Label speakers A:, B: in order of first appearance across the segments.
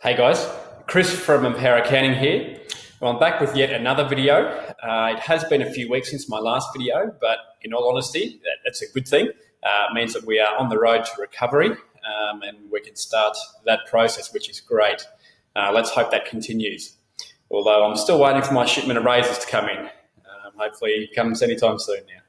A: Hey guys, Chris from Empower Accounting here. Well, I'm back with yet another video. It has been a few weeks since my last video, but in all honesty, that's a good thing. It means that we are on the road to recovery and we can start that process, which is great. Let's hope that continues. Although I'm still waiting for my shipment of razors to come in. Hopefully it comes anytime soon now.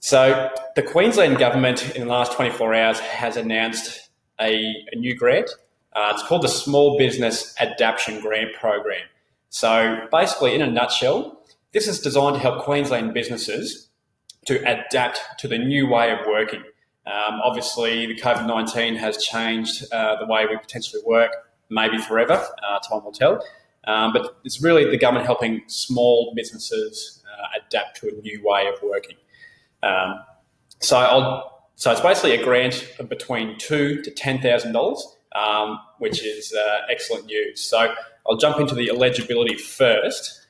A: So the Queensland government in the last 24 hours has announced a new grant. It's called the Small Business Adaption Grant Program. So basically, in a nutshell, this is designed to help Queensland businesses to adapt to the new way of working. Obviously, the COVID-19 has changed the way we potentially work, maybe forever, time will tell. But it's really the government helping small businesses adapt to a new way of working. So it's basically a grant of between $2,000 to $10,000. Which is excellent news. So I'll jump into the eligibility first,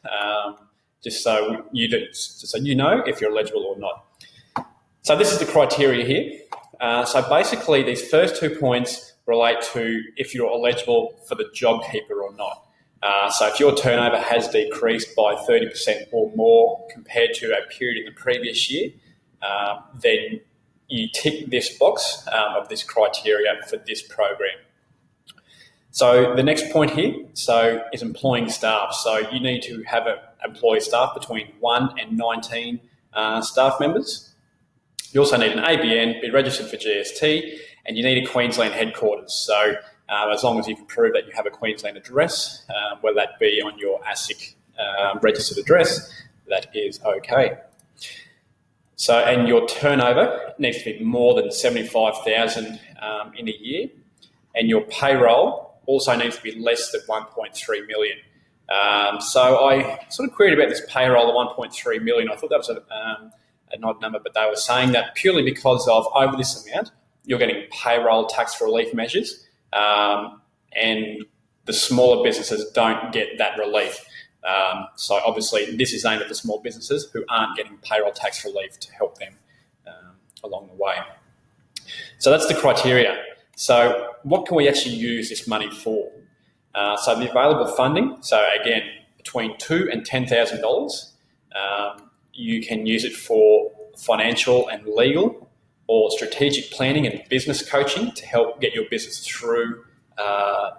A: just so you know if you're eligible or not. So this is the criteria here. So basically, these first 2 points relate to if you're eligible for the JobKeeper or not. So if your turnover has decreased by 30% or more compared to a period in the previous year, then you tick this box of this criteria for this program. So the next point here is employing staff. So you need to employ staff between 1 and 19 staff members. You also need an ABN, be registered for GST, and you need a Queensland headquarters. So as long as you can prove that you have a Queensland address, whether that be on your ASIC registered address, that is okay. So, and your turnover needs to be more than 75,000 in a year, and your payroll also needs to be less than 1.3 million. So I sort of queried about this payroll of 1.3 million. I thought that was an odd number, but they were saying that purely because of over this amount, you're getting payroll tax relief measures, and the smaller businesses don't get that relief. So obviously this is aimed at the small businesses who aren't getting payroll tax relief to help them along the way. So that's the criteria. So what can we actually use this money for? So the available funding, so again, between $2,000 and $10,000, you can use it for financial and legal or strategic planning and business coaching to help get your business through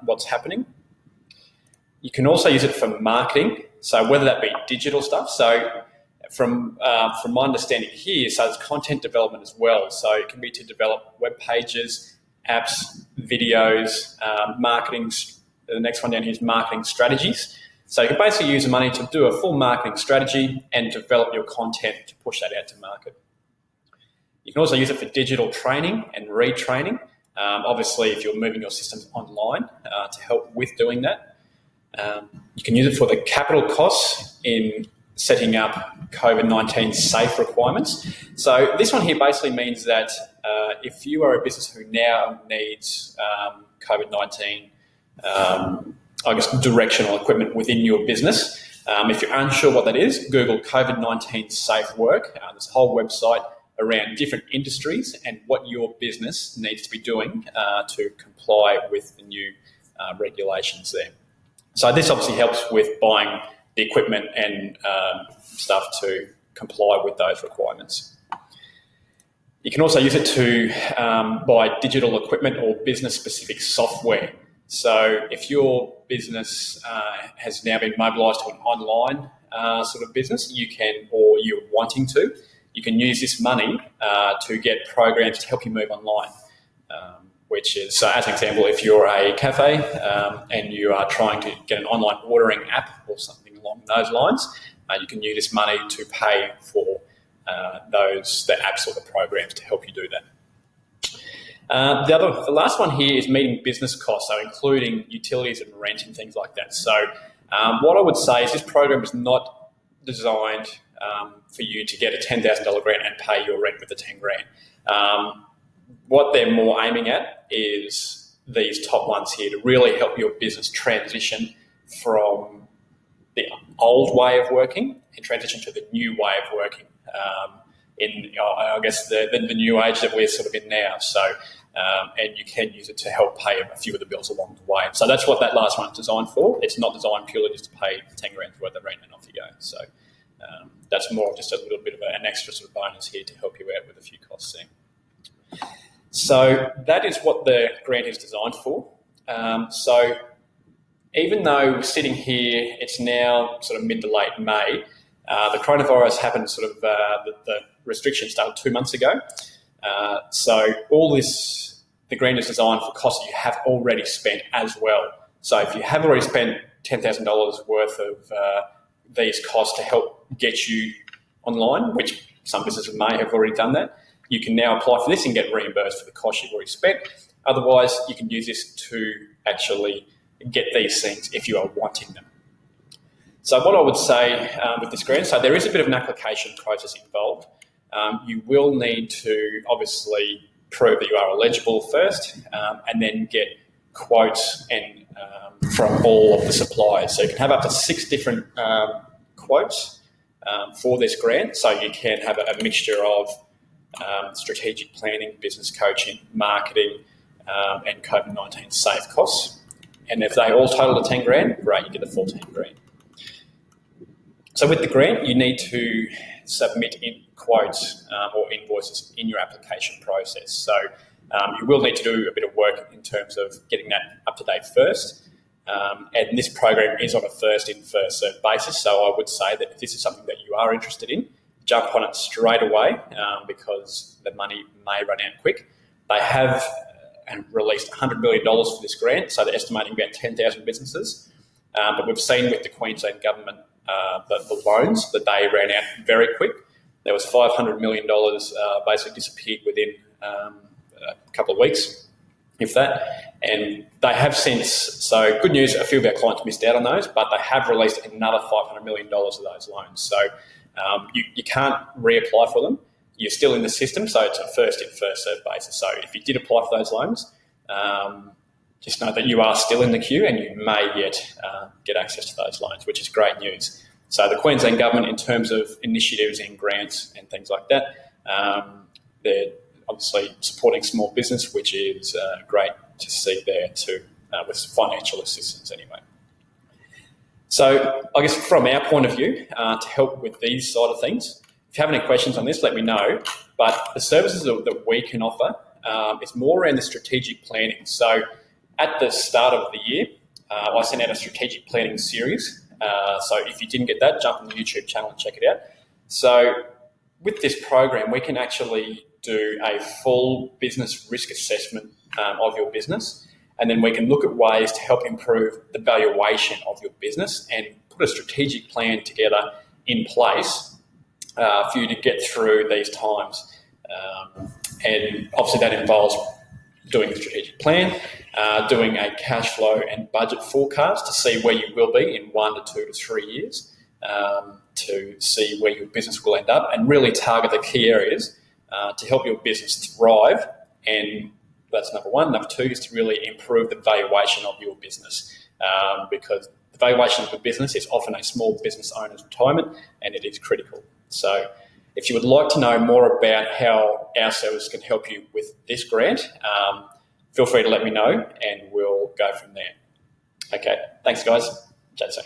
A: what's happening. You can also use it for marketing, so whether that be digital stuff. So from my understanding here, so it's content development as well. So it can be to develop web pages, apps, videos, marketing. The next one down here is marketing strategies. So you can basically use the money to do a full marketing strategy and develop your content to push that out to market. You can also use it for digital training and retraining. Obviously, if you're moving your systems online to help with doing that. You can use it for the capital costs in setting up COVID-19 safe requirements. So this one here basically means that if you are a business who now needs COVID-19, directional equipment within your business, if you're unsure what that is, Google COVID-19 safe work. There's a whole website around different industries and what your business needs to be doing to comply with the new regulations there. So this obviously helps with buying the equipment and stuff to comply with those requirements. You can also use it to buy digital equipment or business-specific software. So if your business has now been mobilised to an online sort of business, you can, or you're wanting to, you can use this money to get programs to help you move online. Which is, so as an example, if you're a cafe and you are trying to get an online ordering app or something along those lines, you can use this money to pay for the apps or the programs to help you do that. The last one here is meeting business costs, so including utilities and rent and things like that. So what I would say is this program is not designed for you to get a $10,000 grant and pay your rent with the $10,000. What they're more aiming at is these top ones here to really help your business transition from the old way of working and transition to the new way of working in, I guess, the new age that we're sort of in now. So and you can use it to help pay a few of the bills along the way. So that's what that last one's designed for. It's not designed purely just to pay 10 grand worth of rent and off you go. So that's more just a little bit of an extra sort of bonus here to help you out with a few costs there. So that is what the grant is designed for. So even though we're sitting here, it's now sort of mid to late May, the coronavirus happened sort of, the restrictions started 2 months ago. So all this, the grant is designed for costs that you have already spent as well. So if you have already spent $10,000 worth of these costs to help get you online, which some businesses may have already done that, you can now apply for this and get reimbursed for the cost you've already spent. Otherwise, you can use this to actually get these things if you are wanting them. So what I would say with this grant, so there is a bit of an application process involved. You will need to obviously prove that you are eligible first, and then get quotes and from all of the suppliers. So you can have up to 6 different quotes for this grant. So you can have a mixture of strategic planning, business coaching, marketing, and COVID-19 safe costs. And if they all total to 10 grand, great, you get the full 10 grand. So with the grant, you need to submit in quotes or invoices in your application process. So you will need to do a bit of work in terms of getting that up to date first. And this program is on a first in, first served basis. So I would say that if this is something that you are interested in, jump on it straight away because the money may run out quick. They have released $100 million for this grant, so they're estimating about 10,000 businesses. But we've seen with the Queensland government the loans that they ran out very quick. There was $500 million basically disappeared within a couple of weeks, if that. And they have since, so good news, a few of our clients missed out on those, but they have released another $500 million of those loans. So you can't reapply for them. You're still in the system, so it's a first in, first served basis. So if you did apply for those loans, just know that you are still in the queue and you may yet get access to those loans, which is great news. So the Queensland government, in terms of initiatives and grants and things like that, they're obviously supporting small business, which is great to see there too, with financial assistance anyway. So I guess from our point of view, to help with these side of things, if you have any questions on this, let me know. But the services that we can offer is more around the strategic planning. So at the start of the year, I sent out a strategic planning series. So if you didn't get that, jump on the YouTube channel and check it out. So with this program, we can actually do a full business risk assessment of your business, and then we can look at ways to help improve the valuation of your business and put a strategic plan together in place for you to get through these times. And obviously that involves doing a strategic plan, doing a cash flow and budget forecast to see where you will be in 1 to 2 to 3 years, to see where your business will end up, and really target the key areas to help your business thrive. And that's number one. Number two is to really improve the valuation of your business, because the valuation of a business is often a small business owner's retirement, and it is critical. So if you would like to know more about how our service can help you with this grant, feel free to let me know and we'll go from there. Okay, thanks guys. Chat soon.